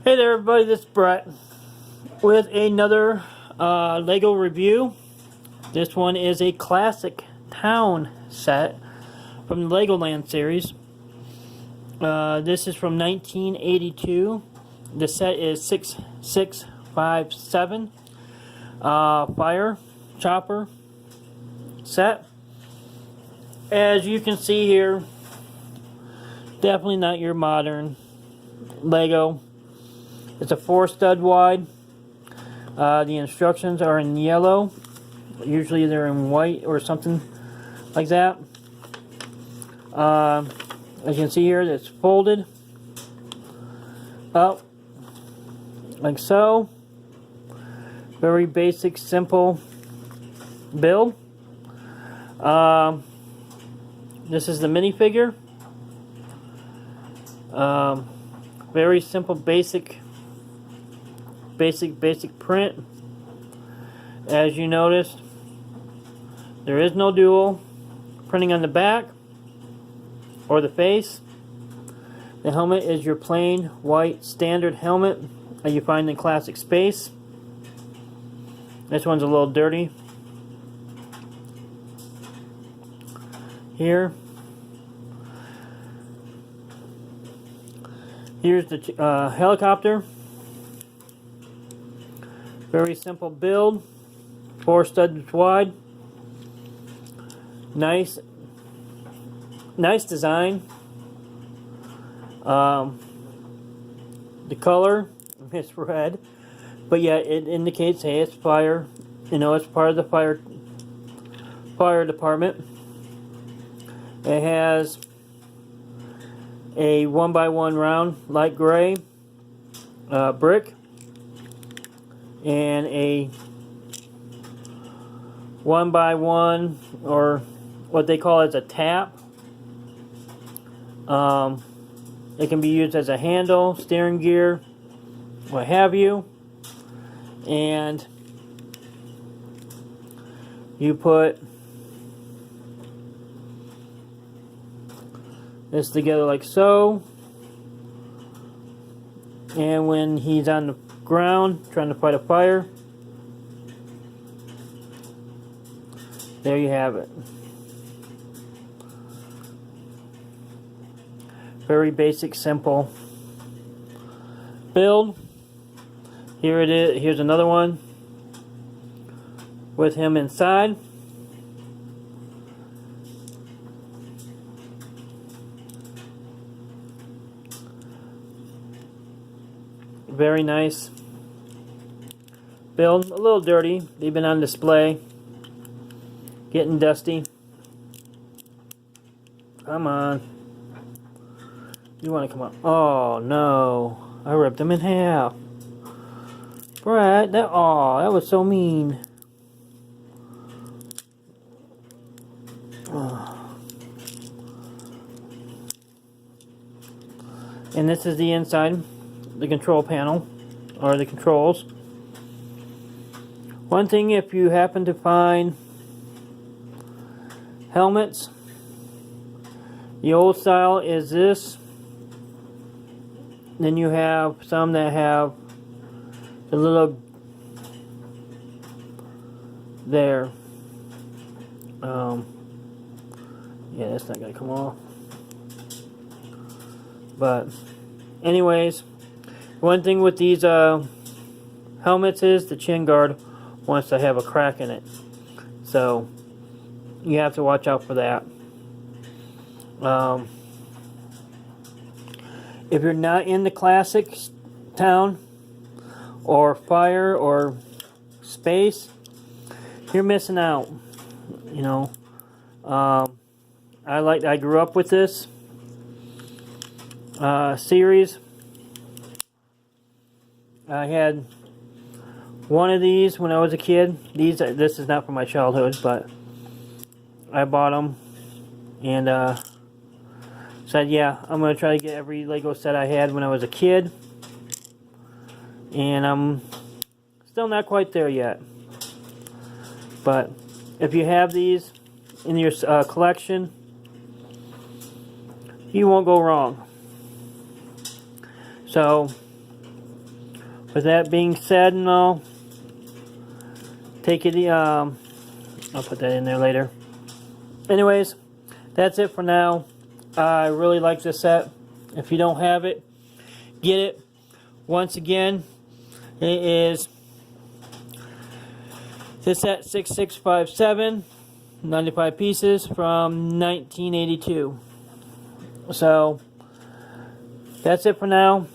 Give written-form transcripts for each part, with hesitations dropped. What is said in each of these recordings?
Hey there everybody, this is Brett with another Lego review. This one is a classic town set from the Legoland series. This is from 1982. The set is 6657 Fire Chopper set. As you can see here, definitely not your modern Lego. It's a 4-stud wide. The instructions are in yellow. Usually they're in white or something like that. As you can see here, it's folded up like so. Very basic, simple build. This is the minifigure. Very simple, basic print. As you noticed, there is no dual printing on the back or the face. The helmet is your plain white standard helmet that you find in Classic Space. This one's a little dirty here. Here's the helicopter. Very simple build, 4 studs wide. Nice design. The color is red, but yeah, it indicates, hey, it's fire. You know, it's part of the fire department. It has a 1x1 round light gray brick and a 1x1, or what they call as a tap. It can be used as a handle, steering gear, what have you. And you put this together like so. And when he's on the ground trying to fight a fire, there you have it. Very basic, simple build. Here it is. Here's another one with him inside. Very nice build. A little dirty. They've been on display. Getting dusty. Come on. You want to come on? Oh no! I ripped them in half. Brett, that was so mean. And this is the inside. The control panel, or the controls. One thing, if you happen to find helmets, the old style is this. Then you have some that have the little there. Yeah, that's not gonna come off. But anyways, one thing with these helmets is the chin guard wants to have a crack in it. So you have to watch out for that. If you're not in the classic town or fire or space, you're missing out. You know, I grew up with this series. I had one of these when I was a kid. This is not from my childhood, but I bought them and said, yeah, I'm going to try to get every Lego set I had when I was a kid. And I'm still not quite there yet. But if you have these in your collection, you won't go wrong. So with that being said and all, take it, I'll put that in there later. Anyways, that's it for now. I really like this set. If you don't have it, get it. Once again, it is this set 6657, 95 pieces from 1982. So that's it for now.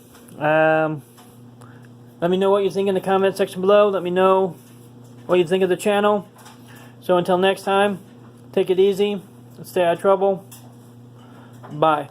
Let me know what you think in the comment section below. Let me know what you think of the channel. So until next time, take it easy. Stay out of trouble. Bye.